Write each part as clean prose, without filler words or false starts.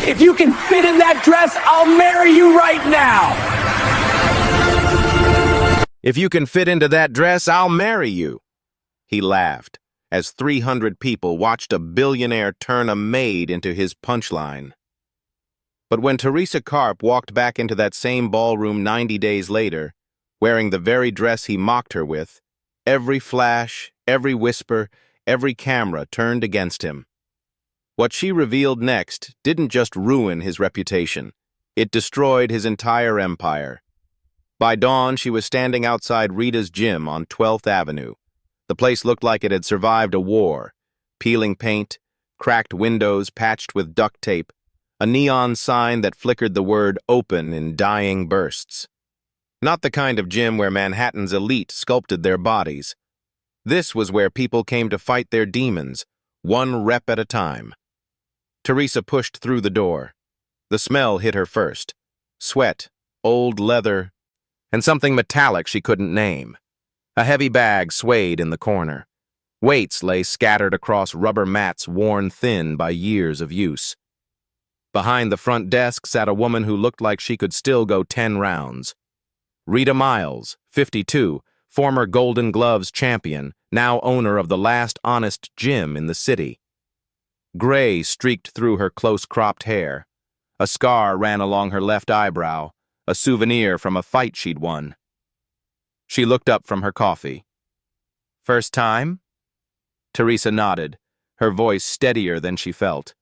If you can fit in that dress, I'll marry you right now. If you can fit into that dress, I'll marry you. He laughed as 300 people watched a billionaire turn a maid into his punchline. But when Teresa Karp walked back into that same ballroom 90 days later, wearing the very dress he mocked her with, every flash, every whisper, every camera turned against him. What she revealed next didn't just ruin his reputation. It destroyed his entire empire. By dawn, she was standing outside Rita's gym on 12th Avenue. The place looked like it had survived a war. Peeling paint, cracked windows patched with duct tape, a neon sign that flickered the word open in dying bursts. Not the kind of gym where Manhattan's elite sculpted their bodies. This was where people came to fight their demons, one rep at a time. Teresa pushed through the door. The smell hit her first. Sweat, old leather, and something metallic she couldn't name. A heavy bag swayed in the corner. Weights lay scattered across rubber mats worn thin by years of use. Behind the front desk sat a woman who looked like she could still go 10 rounds. Rita Miles, 52, former Golden Gloves champion, now owner of the last honest gym in the city. Gray streaked through her close-cropped hair. A scar ran along her left eyebrow, a souvenir from a fight she'd won. She looked up from her coffee. "First time?" Teresa nodded, her voice steadier than she felt.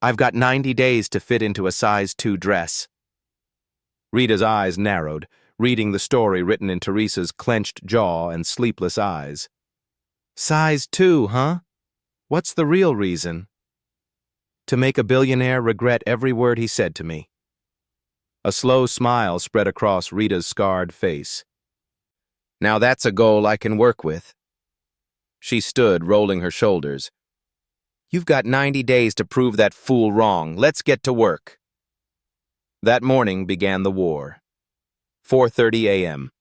"I've got 90 days to fit into a size 2 dress." Rita's eyes narrowed, reading the story written in Teresa's clenched jaw and sleepless eyes. "Size 2, huh? What's the real reason?" "To make a billionaire regret every word he said to me." A slow smile spread across Rita's scarred face. "Now that's a goal I can work with." She stood, rolling her shoulders. "You've got 90 days to prove that fool wrong. Let's get to work." That morning began the war. 4:30 a.m.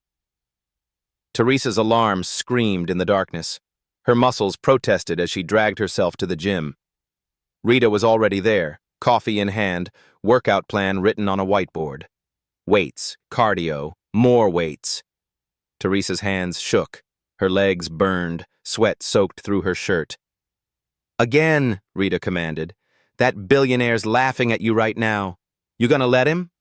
Teresa's alarm screamed in the darkness. Her muscles protested as she dragged herself to the gym. Rita was already there, coffee in hand, workout plan written on a whiteboard. Weights, cardio, more weights. Teresa's hands shook. Her legs burned, sweat soaked through her shirt. "Again," Rita commanded. "That billionaire's laughing at you right now. You gonna let him?"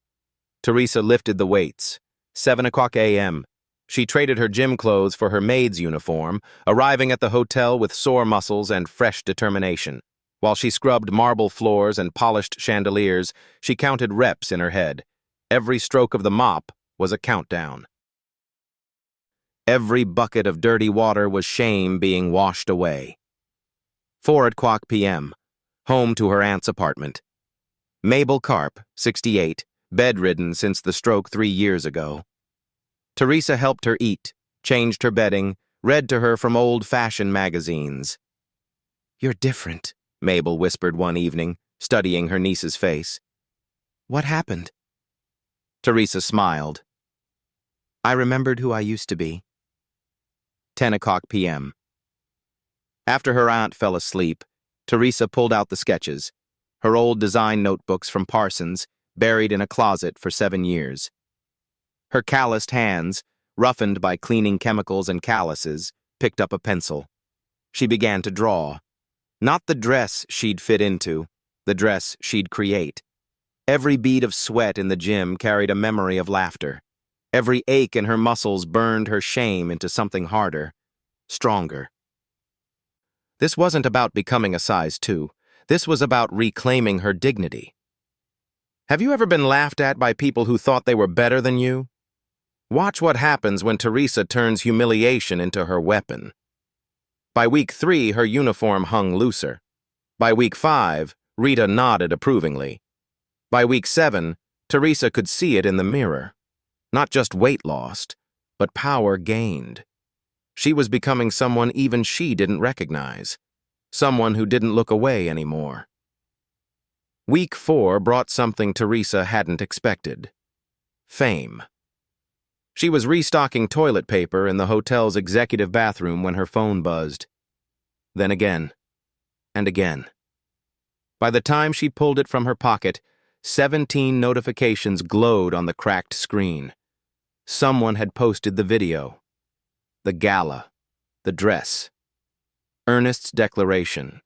Teresa lifted the weights. 7 o'clock a.m. She traded her gym clothes for her maid's uniform, arriving at the hotel with sore muscles and fresh determination. While she scrubbed marble floors and polished chandeliers, she counted reps in her head. Every stroke of the mop was a countdown. Every bucket of dirty water was shame being washed away. 4 o'clock p.m. Home to her aunt's apartment. Mabel Karp, 68, bedridden since the stroke 3 years ago. Teresa helped her eat, changed her bedding, read to her from old-fashioned magazines. "You're different," Mabel whispered one evening, studying her niece's face. "What happened?" Teresa smiled. "I remembered who I used to be." 10 o'clock p.m. After her aunt fell asleep, Teresa pulled out the sketches, her old design notebooks from Parsons, buried in a closet for 7 years. Her calloused hands, roughened by cleaning chemicals and calluses, picked up a pencil. She began to draw. Not the dress she'd fit into, the dress she'd create. Every bead of sweat in the gym carried a memory of laughter. Every ache in her muscles burned her shame into something harder, stronger. This wasn't about becoming a size 2. This was about reclaiming her dignity. Have you ever been laughed at by people who thought they were better than you? Watch what happens when Teresa turns humiliation into her weapon. By week 3, her uniform hung looser. By week 5, Rita nodded approvingly. By week 7, Teresa could see it in the mirror. Not just weight lost, but power gained. She was becoming someone even she didn't recognize. Someone who didn't look away anymore. Week 4 brought something Teresa hadn't expected. Fame. She was restocking toilet paper in the hotel's executive bathroom when her phone buzzed. Then again, and again. By the time she pulled it from her pocket, 17 notifications glowed on the cracked screen. Someone had posted the video. The gala. The dress. Ernest's declaration.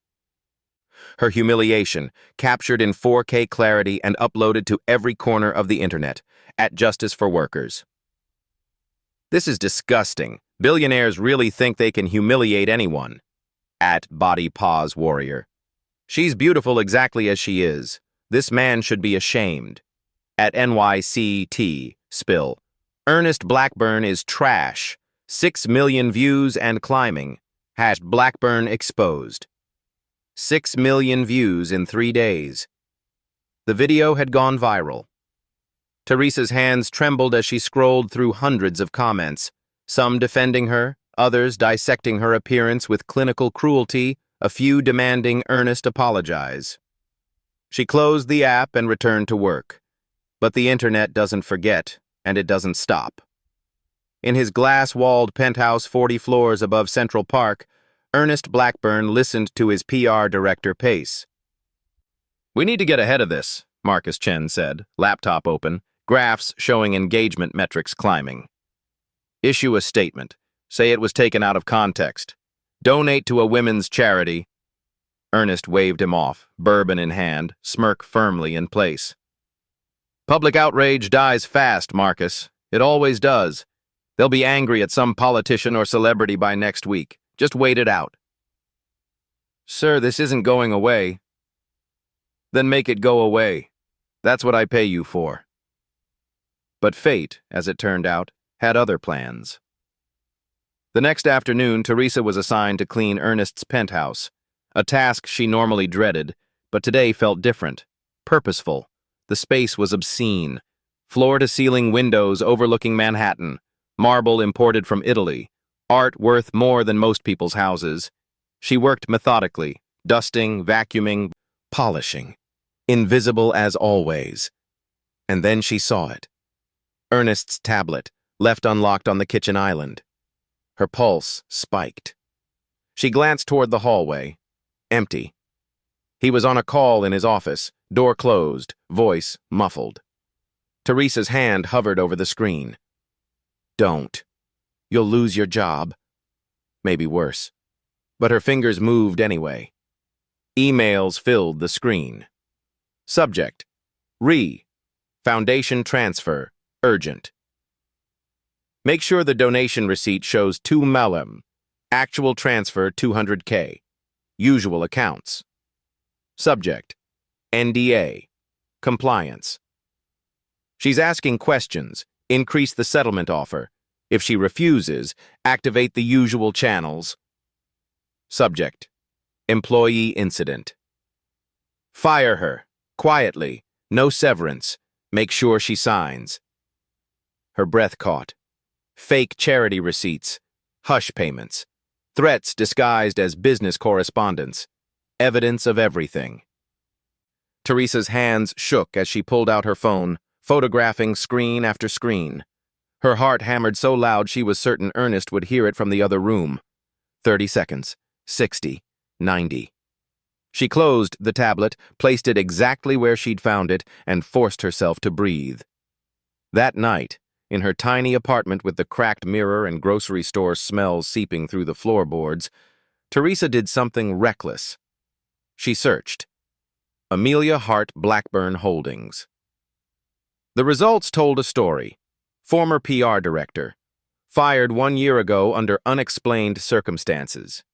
Her humiliation, captured in 4K clarity and uploaded to every corner of the internet, at Justice for Workers. This is disgusting. Billionaires really think they can humiliate anyone. At Body Pause Warrior. She's beautiful exactly as she is. This man should be ashamed. At NYCT Spill. Ernest Blackburn is trash. 6 million views and climbing. #Blackburn exposed. 6 million views in 3 days. The video had gone viral. Teresa's hands trembled as she scrolled through hundreds of comments, some defending her, others dissecting her appearance with clinical cruelty, a few demanding Ernest apologize. She closed the app and returned to work. But the internet doesn't forget, and it doesn't stop. In his glass-walled penthouse 40 floors above Central Park, Ernest Blackburn listened to his PR director pace. "We need to get ahead of this," Marcus Chen said, laptop open, graphs showing engagement metrics climbing. "Issue a statement. Say it was taken out of context. Donate to a women's charity." Ernest waved him off, bourbon in hand, smirk firmly in place. "Public outrage dies fast, Marcus. It always does. They'll be angry at some politician or celebrity by next week. Just wait it out." "Sir, this isn't going away." "Then make it go away. That's what I pay you for." But fate, as it turned out, had other plans. The next afternoon, Teresa was assigned to clean Ernest's penthouse, a task she normally dreaded, but today felt different, purposeful. The space was obscene. Floor-to-ceiling windows overlooking Manhattan, marble imported from Italy, art worth more than most people's houses. She worked methodically, dusting, vacuuming, polishing, invisible as always. And then she saw it. Ernest's tablet, left unlocked on the kitchen island. Her pulse spiked. She glanced toward the hallway. Empty. He was on a call in his office, door closed, voice muffled. Teresa's hand hovered over the screen. "Don't. You'll lose your job." Maybe worse. But her fingers moved anyway. Emails filled the screen. Subject: Foundation transfer. Urgent. Make sure the donation receipt shows 2 million. Actual transfer 200K. Usual accounts. Subject: NDA. Compliance. She's asking questions. Increase the settlement offer. If she refuses, activate the usual channels. Subject: Employee incident. Fire her. Quietly. No severance. Make sure she signs. Her breath caught. Fake charity receipts. Hush payments. Threats disguised as business correspondence. Evidence of everything. Teresa's hands shook as she pulled out her phone, photographing screen after screen. Her heart hammered so loud she was certain Ernest would hear it from the other room. 30 seconds. 60. 90. She closed the tablet, placed it exactly where she'd found it, and forced herself to breathe. That night, in her tiny apartment with the cracked mirror and grocery store smells seeping through the floorboards, Teresa did something reckless. She searched. Amelia Hart Blackburn Holdings. The results told a story. Former PR director. Fired 1 year ago under unexplained circumstances.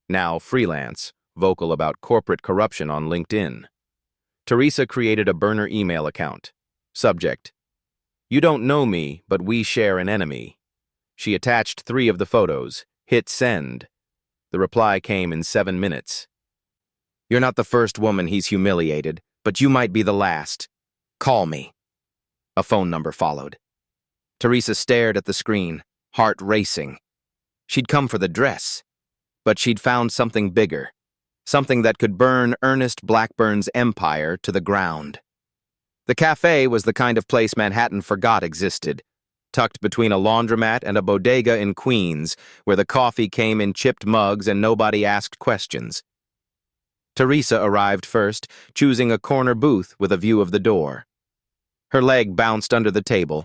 Now freelance, vocal about corporate corruption on LinkedIn. Teresa created a burner email account. Subject: You don't know me, but we share an enemy. She attached 3 of the photos. Hit send. The reply came in 7 minutes. You're not the first woman he's humiliated, but you might be the last. Call me. A phone number followed. Teresa stared at the screen, heart racing. She'd come for the dress, but she'd found something bigger, something that could burn Ernest Blackburn's empire to the ground. The cafe was the kind of place Manhattan forgot existed, tucked between a laundromat and a bodega in Queens, where the coffee came in chipped mugs and nobody asked questions. Teresa arrived first, choosing a corner booth with a view of the door. Her leg bounced under the table.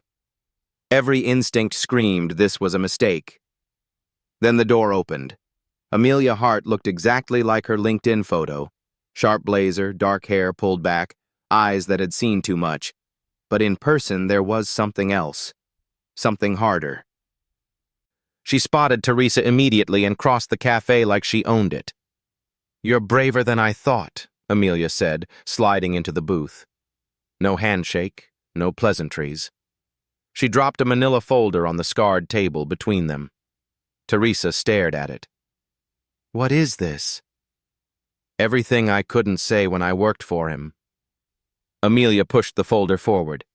Every instinct screamed this was a mistake. Then the door opened. Amelia Hart looked exactly like her LinkedIn photo. Sharp blazer, dark hair pulled back, eyes that had seen too much. But in person there was something else. Something harder. She spotted Teresa immediately and crossed the cafe like she owned it. "You're braver than I thought," Amelia said, sliding into the booth. No handshake, no pleasantries. She dropped a manila folder on the scarred table between them. Teresa stared at it. "What is this?" "Everything I couldn't say when I worked for him." Amelia pushed the folder forward.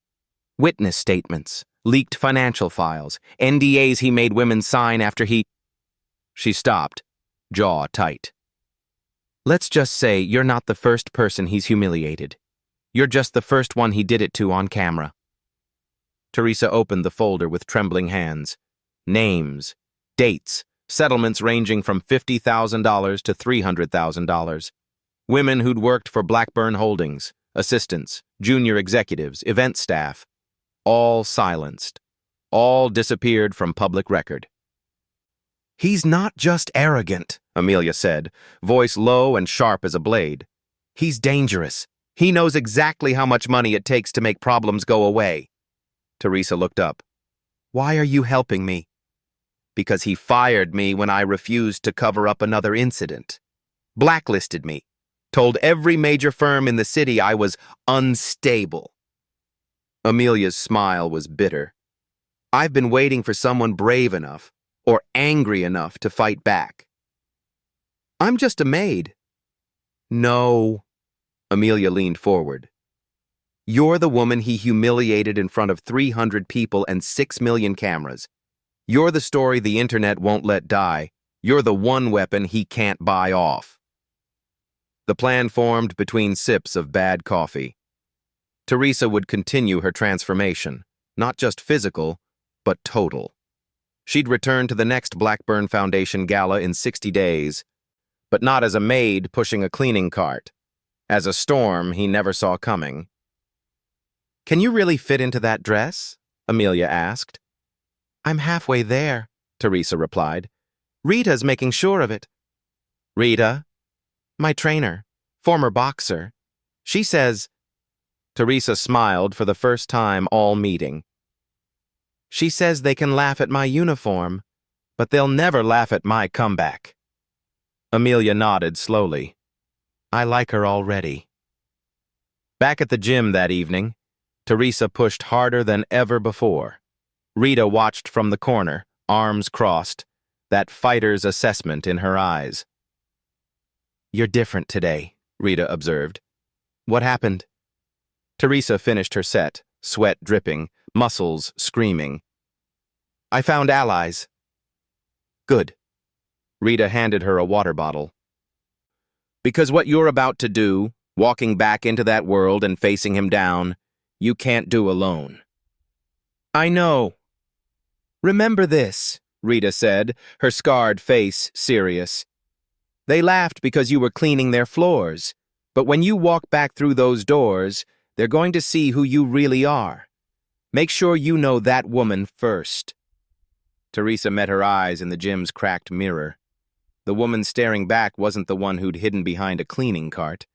Witness statements, leaked financial files, NDAs he made women sign after he... She stopped, jaw tight. "Let's just say you're not the first person he's humiliated. You're just the first one he did it to on camera." Teresa opened the folder with trembling hands. Names, dates, settlements ranging from $50,000 to $300,000. Women who'd worked for Blackburn Holdings, assistants, junior executives, event staff. All silenced. All disappeared from public record. "He's not just arrogant," Amelia said, voice low and sharp as a blade. "He's dangerous. He knows exactly how much money it takes to make problems go away." Teresa looked up. "Why are you helping me?" "Because he fired me when I refused to cover up another incident. Blacklisted me. Told every major firm in the city I was unstable." Amelia's smile was bitter. "I've been waiting for someone brave enough or angry enough to fight back." "I'm just a maid." "No." Amelia leaned forward. "You're the woman he humiliated in front of 300 people and 6 million cameras. You're the story the internet won't let die. You're the one weapon he can't buy off." The plan formed between sips of bad coffee. Teresa would continue her transformation, not just physical, but total. She'd return to the next Blackburn Foundation gala in 60 days, but not as a maid pushing a cleaning cart, as a storm he never saw coming. "Can you really fit into that dress?" Amelia asked. "I'm halfway there," Teresa replied. "Rita's making sure of it." "Rita?" "My trainer, former boxer. She says..." Teresa smiled for the first time all meeting. "She says they can laugh at my uniform, but they'll never laugh at my comeback." Amelia nodded slowly. "I like her already." Back at the gym that evening, Teresa pushed harder than ever before. Rita watched from the corner, arms crossed, that fighter's assessment in her eyes. "You're different today," Rita observed. "What happened?" Teresa finished her set, sweat dripping, muscles screaming. "I found allies." "Good." Rita handed her a water bottle. "Because what you're about to do, walking back into that world and facing him down, you can't do alone." "I know." "Remember this," Rita said, her scarred face serious. "They laughed because you were cleaning their floors, but when you walk back through those doors, they're going to see who you really are. Make sure you know that woman first." Teresa met her eyes in the gym's cracked mirror. The woman staring back wasn't the one who'd hidden behind a cleaning cart.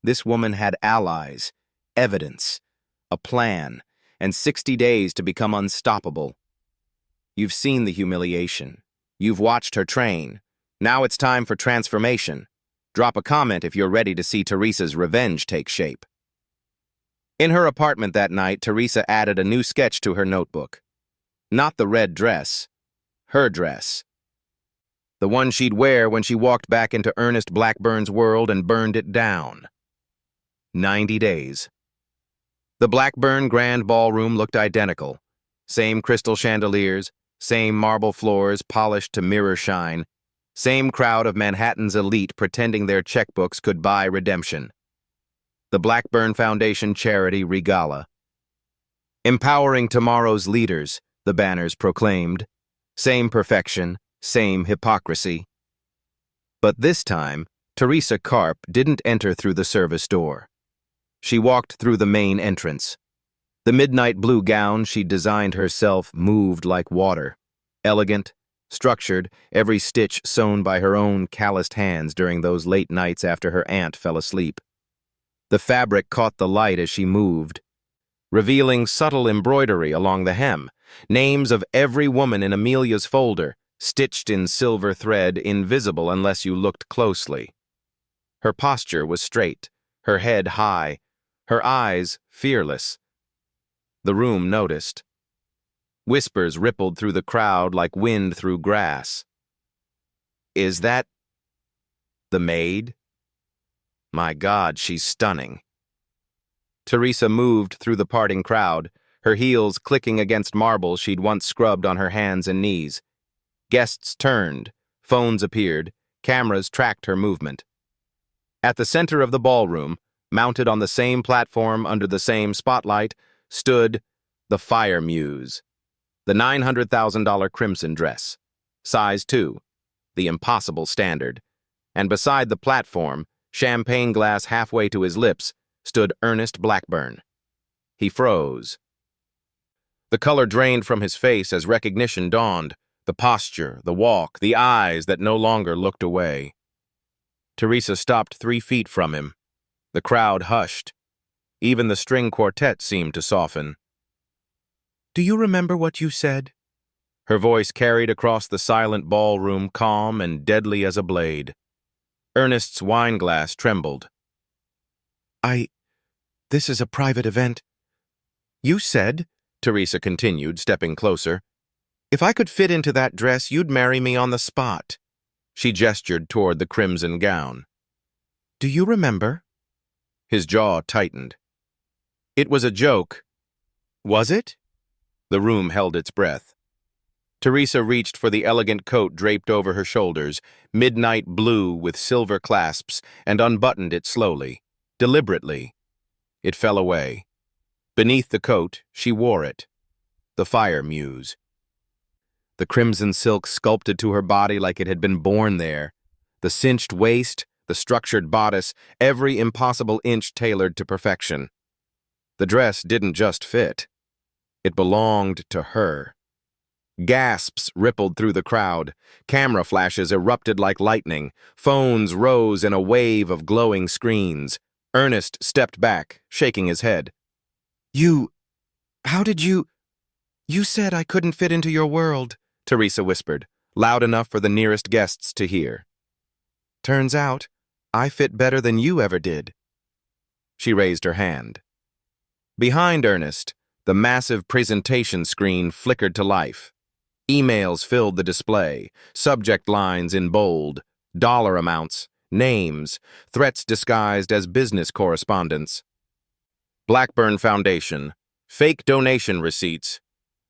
This woman had allies, evidence, a plan, and 60 days to become unstoppable. You've seen the humiliation. You've watched her train. Now it's time for transformation. Drop a comment if you're ready to see Teresa's revenge take shape. In her apartment that night, Teresa added a new sketch to her notebook. Not the red dress. Her dress. The one she'd wear when she walked back into Ernest Blackburn's world and burned it down. 90 days. The Blackburn Grand Ballroom looked identical. Same crystal chandeliers, same marble floors polished to mirror shine, same crowd of Manhattan's elite pretending their checkbooks could buy redemption. The Blackburn Foundation Charity Regala. Empowering tomorrow's leaders, the banners proclaimed. Same perfection, same hypocrisy. But this time, Teresa Karp didn't enter through the service door. She walked through the main entrance. The midnight blue gown she'd designed herself moved like water. Elegant, structured, every stitch sewn by her own calloused hands during those late nights after her aunt fell asleep. The fabric caught the light as she moved, revealing subtle embroidery along the hem, names of every woman in Amelia's folder, stitched in silver thread, invisible unless you looked closely. Her posture was straight, her head high, her eyes fearless. The room noticed. Whispers rippled through the crowd like wind through grass. "Is that the maid? My God, she's stunning." Teresa moved through the parting crowd, her heels clicking against marble she'd once scrubbed on her hands and knees. Guests turned, phones appeared, cameras tracked her movement. At the center of the ballroom, mounted on the same platform under the same spotlight, stood the Fire Muse, the $900,000 crimson dress, size 2, the impossible standard, and beside the platform, champagne glass halfway to his lips, stood Ernest Blackburn. He froze. The color drained from his face as recognition dawned, the posture, the walk, the eyes that no longer looked away. Teresa stopped 3 feet from him. The crowd hushed. Even the string quartet seemed to soften. "Do you remember what you said?" Her voice carried across the silent ballroom, calm and deadly as a blade. Ernest's wineglass trembled. This is a private event." "You said," Teresa continued, stepping closer, "if I could fit into that dress, you'd marry me on the spot." She gestured toward the crimson gown. "Do you remember?" His jaw tightened. "It was a joke." "Was it?" The room held its breath. Teresa reached for the elegant coat draped over her shoulders, midnight blue with silver clasps, and unbuttoned it slowly, deliberately. It fell away. Beneath the coat, she wore it. The Fire Muse. The crimson silk sculpted to her body like it had been born there. The cinched waist, the structured bodice, every impossible inch tailored to perfection. The dress didn't just fit. It belonged to her. Gasps rippled through the crowd. Camera flashes erupted like lightning. Phones rose in a wave of glowing screens. Ernest stepped back, shaking his head. How did you said I couldn't fit into your world," Teresa whispered, loud enough for the nearest guests to hear. "Turns out, I fit better than you ever did." She raised her hand. Behind Ernest, the massive presentation screen flickered to life. Emails filled the display, subject lines in bold, dollar amounts, names, threats disguised as business correspondence. Blackburn Foundation, fake donation receipts,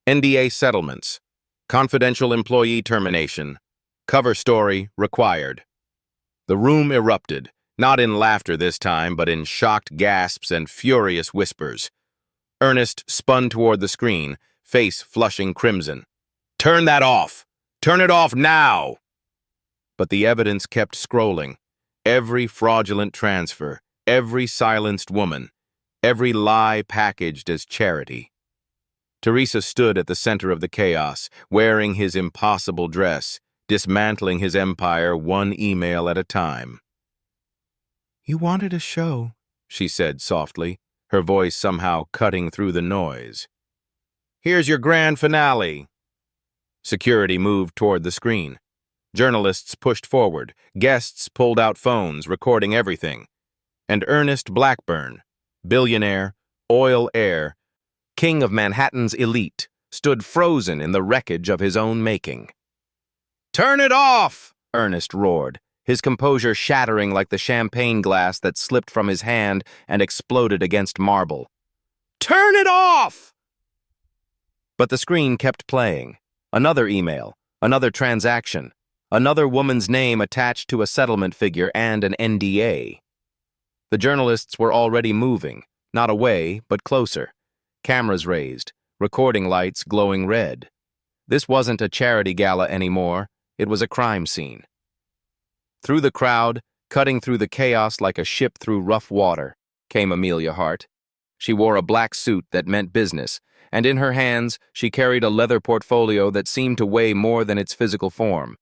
NDA settlements, confidential employee termination, cover story required. The room erupted, not in laughter this time, but in shocked gasps and furious whispers. Ernest spun toward the screen, face flushing crimson. "Turn that off! Turn it off now!" But the evidence kept scrolling. Every fraudulent transfer, every silenced woman, every lie packaged as charity. Teresa stood at the center of the chaos, wearing his impossible dress, dismantling his empire one email at a time. "You wanted a show," she said softly, her voice somehow cutting through the noise. "Here's your grand finale." Security moved toward the screen. Journalists pushed forward, guests pulled out phones, recording everything. And Ernest Blackburn, billionaire, oil heir, king of Manhattan's elite, stood frozen in the wreckage of his own making. "Turn it off!" Ernest roared, his composure shattering like the champagne glass that slipped from his hand and exploded against marble. "Turn it off!" But the screen kept playing. Another email, another transaction, another woman's name attached to a settlement figure and an NDA. The journalists were already moving, not away, but closer. Cameras raised, recording lights glowing red. This wasn't a charity gala anymore, it was a crime scene. Through the crowd, Cutting through the chaos like a ship through rough water came Amelia Hart. She wore a black suit that meant business, and in her hands she carried a leather portfolio that seemed to weigh more than its physical form.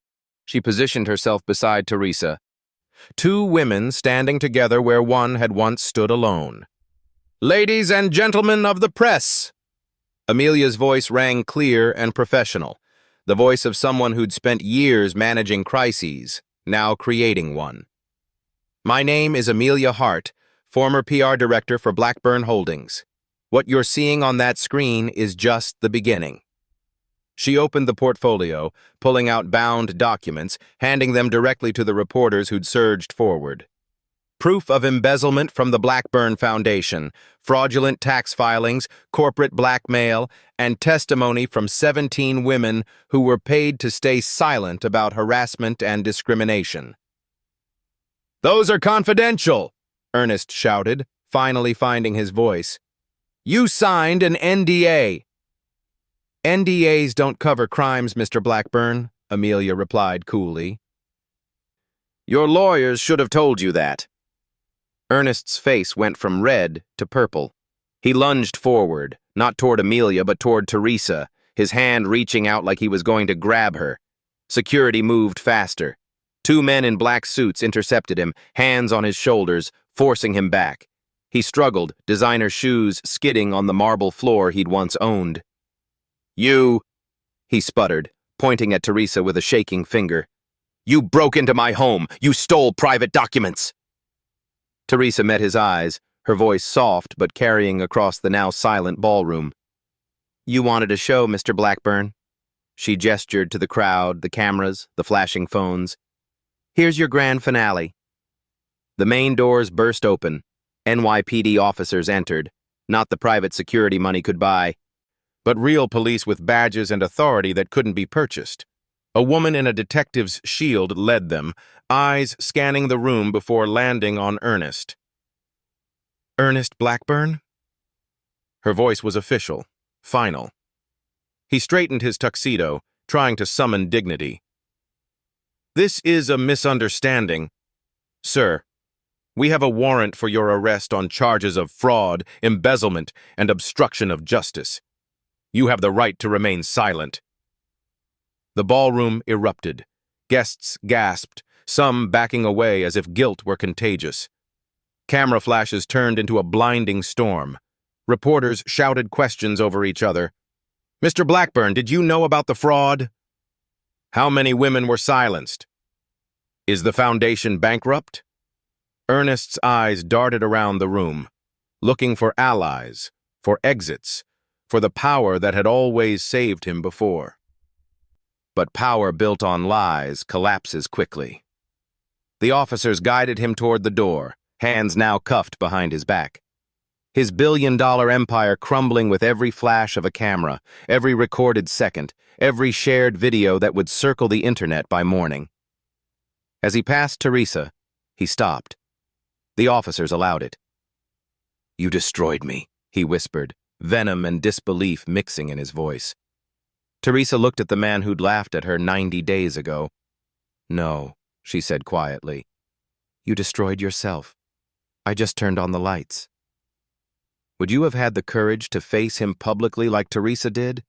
She positioned herself beside Teresa, two women standing together where one had once stood alone. "Ladies and gentlemen of the press!" Amelia's voice rang clear and professional, the voice of someone who'd spent years managing crises, now creating one. "My name is Amelia Hart, former PR director for Blackburn Holdings. What you're seeing on that screen is just the beginning." She opened the portfolio, pulling out bound documents, handing them directly to the reporters who'd surged forward. Proof of embezzlement from the Blackburn Foundation, fraudulent tax filings, corporate blackmail, and testimony from 17 women who were paid to stay silent about harassment and discrimination. "Those are confidential," Ernest shouted, finally finding his voice. "You signed an NDA." "NDAs don't cover crimes, Mr. Blackburn," Amelia replied coolly. "Your lawyers should have told you that." Ernest's face went from red to purple. He lunged forward, not toward Amelia but toward Teresa, his hand reaching out like he was going to grab her. Security moved faster. Two men in black suits intercepted him, hands on his shoulders, forcing him back. He struggled, designer shoes skidding on the marble floor he'd once owned. "You," he sputtered, pointing at Teresa with a shaking finger. "You broke into my home. You stole private documents." Teresa met his eyes, her voice soft but carrying across the now silent ballroom. "You wanted a show, Mr. Blackburn." She gestured to the crowd, the cameras, the flashing phones. "Here's your grand finale." The main doors burst open. NYPD officers entered, not the private security money could buy, but real police with badges and authority that couldn't be purchased. A woman in a detective's shield led them, eyes scanning the room before landing on Ernest. "Ernest Blackburn?" Her voice was official, final. He straightened his tuxedo, trying to summon dignity. "This is a misunderstanding. Sir, we have a warrant for your arrest on charges of fraud, embezzlement, and obstruction of justice. You have the right to remain silent." The ballroom erupted. Guests gasped, some backing away as if guilt were contagious. Camera flashes turned into a blinding storm. Reporters shouted questions over each other. "Mr. Blackburn, did you know about the fraud? How many women were silenced? Is the foundation bankrupt?" Ernest's eyes darted around the room, looking for allies, for exits, for the power that had always saved him before. But power built on lies collapses quickly. The officers guided him toward the door, hands now cuffed behind his back. His billion-dollar empire crumbling with every flash of a camera, every recorded second, every shared video that would circle the internet by morning. As he passed Teresa, he stopped. The officers allowed it. "You destroyed me," he whispered, venom and disbelief mixing in his voice. Teresa looked at the man who'd laughed at her 90 days ago. "No," she said quietly. "You destroyed yourself. I just turned on the lights." Would you have had the courage to face him publicly like Teresa did?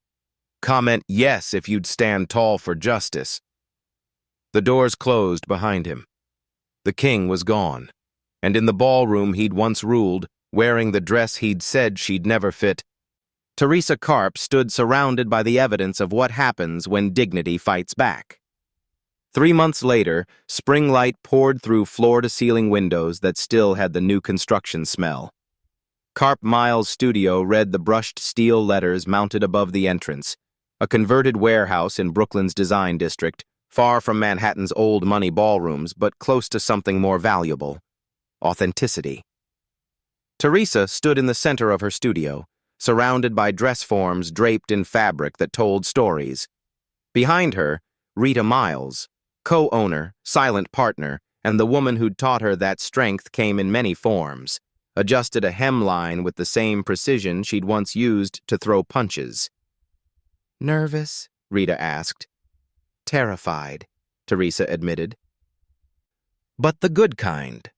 Comment yes if you'd stand tall for justice. The doors closed behind him. The king was gone, and in the ballroom he'd once ruled, wearing the dress he'd said she'd never fit, Teresa Karp stood surrounded by the evidence of what happens when dignity fights back. 3 months later, spring light poured through floor-to-ceiling windows that still had the new construction smell. Karp Miles' studio read the brushed steel letters mounted above the entrance, a converted warehouse in Brooklyn's design district, far from Manhattan's old money ballrooms, but close to something more valuable: authenticity. Teresa stood in the center of her studio, surrounded by dress forms draped in fabric that told stories. Behind her, Rita Miles, co-owner, silent partner, and the woman who'd taught her that strength came in many forms, adjusted a hemline with the same precision she'd once used to throw punches. "Nervous?" Rita asked. "Terrified," Teresa admitted. but the good kind.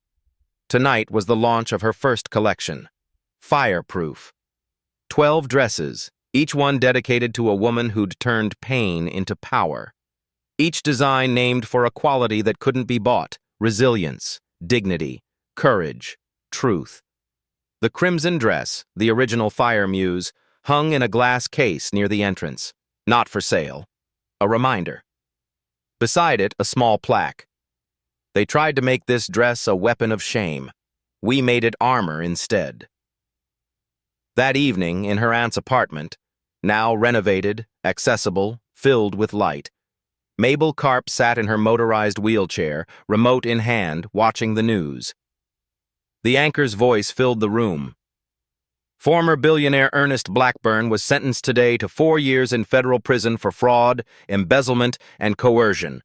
Tonight was the launch of her first collection, Fireproof. 12 dresses, each one dedicated to a woman who'd turned pain into power. Each design named for a quality that couldn't be bought: resilience, dignity, courage, truth. The crimson dress, the original Fire Muse, hung in a glass case near the entrance. Not for sale. A reminder. Beside it, a small plaque. They tried to make this dress a weapon of shame. We made it armor instead. That evening, in her aunt's apartment, now renovated, accessible, filled with light, Mabel Karp sat in her motorized wheelchair, remote in hand, watching the news. The anchor's voice filled the room. Former billionaire Ernest Blackburn was sentenced today to 4 years in federal prison for fraud, embezzlement, and coercion.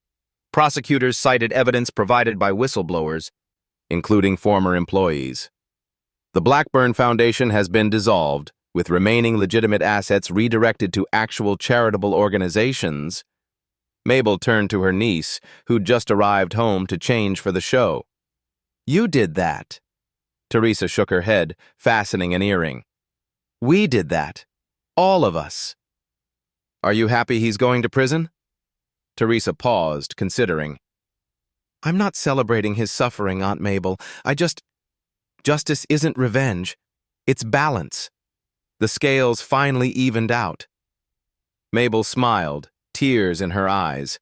Prosecutors cited evidence provided by whistleblowers, including former employees. The Blackburn Foundation has been dissolved, with remaining legitimate assets redirected to actual charitable organizations. Mabel turned to her niece, who'd just arrived home to change for the show. "You did that." Teresa shook her head, fastening an earring. "We did that. All of us." "Are you happy he's going to prison?" Teresa paused, considering. "I'm not celebrating his suffering, Aunt Mabel. Justice isn't revenge. It's balance." The scales finally evened out. Mabel smiled, tears in her eyes.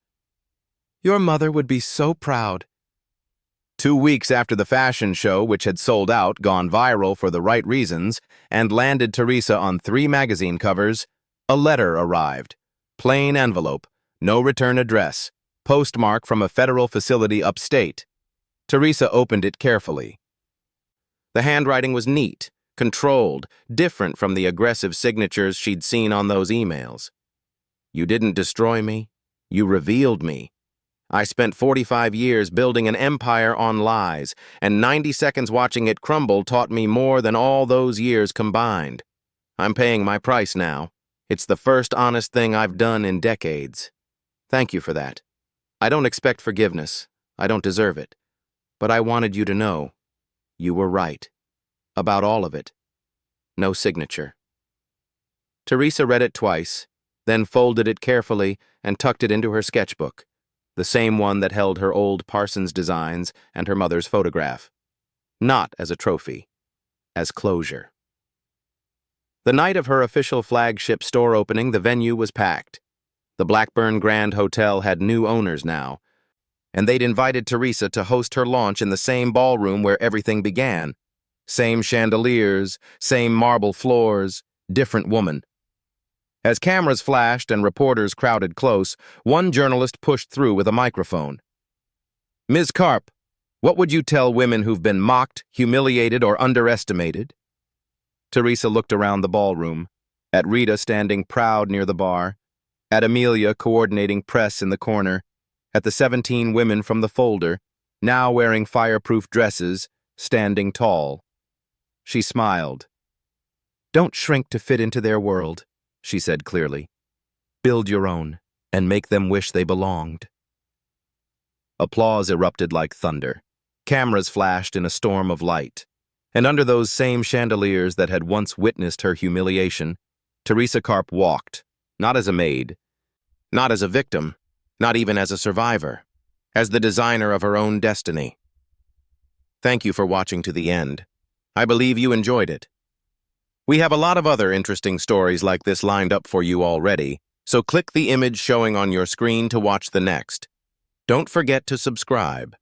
"Your mother would be so proud." 2 weeks after the fashion show, which had sold out, gone viral for the right reasons, and landed Teresa on 3 magazine covers, a letter arrived. Plain envelope, no return address, postmark from a federal facility upstate. Teresa opened it carefully. The handwriting was neat, controlled, different from the aggressive signatures she'd seen on those emails. "You didn't destroy me. You revealed me. I spent 45 years building an empire on lies, and 90 seconds watching it crumble taught me more than all those years combined. I'm paying my price now. It's the first honest thing I've done in decades. Thank you for that. I don't expect forgiveness. I don't deserve it. But I wanted you to know. You were right. About all of it. No signature." Teresa read it twice, then folded it carefully and tucked it into her sketchbook, the same one that held her old Parsons designs and her mother's photograph. Not as a trophy, as closure. The night of her official flagship store opening, the venue was packed. The Blackburn Grand Hotel had new owners now, and they'd invited Teresa to host her launch in the same ballroom where everything began. Same chandeliers, same marble floors, different woman. As cameras flashed and reporters crowded close, one journalist pushed through with a microphone. "Ms. Karp, what would you tell women who've been mocked, humiliated, or underestimated?" Teresa looked around the ballroom, at Rita standing proud near the bar, at Amelia coordinating press in the corner, at the 17 women from the folder, now wearing fireproof dresses, standing tall. She smiled. "Don't shrink to fit into their world," she said clearly. "Build your own, and make them wish they belonged." Applause erupted like thunder. Cameras flashed in a storm of light. And under those same chandeliers that had once witnessed her humiliation, Teresa Karp walked, not as a maid, not as a victim, not even as a survivor, as the designer of her own destiny. Thank you for watching to the end. I believe you enjoyed it. We have a lot of other interesting stories like this lined up for you already, so click the image showing on your screen to watch the next. Don't forget to subscribe.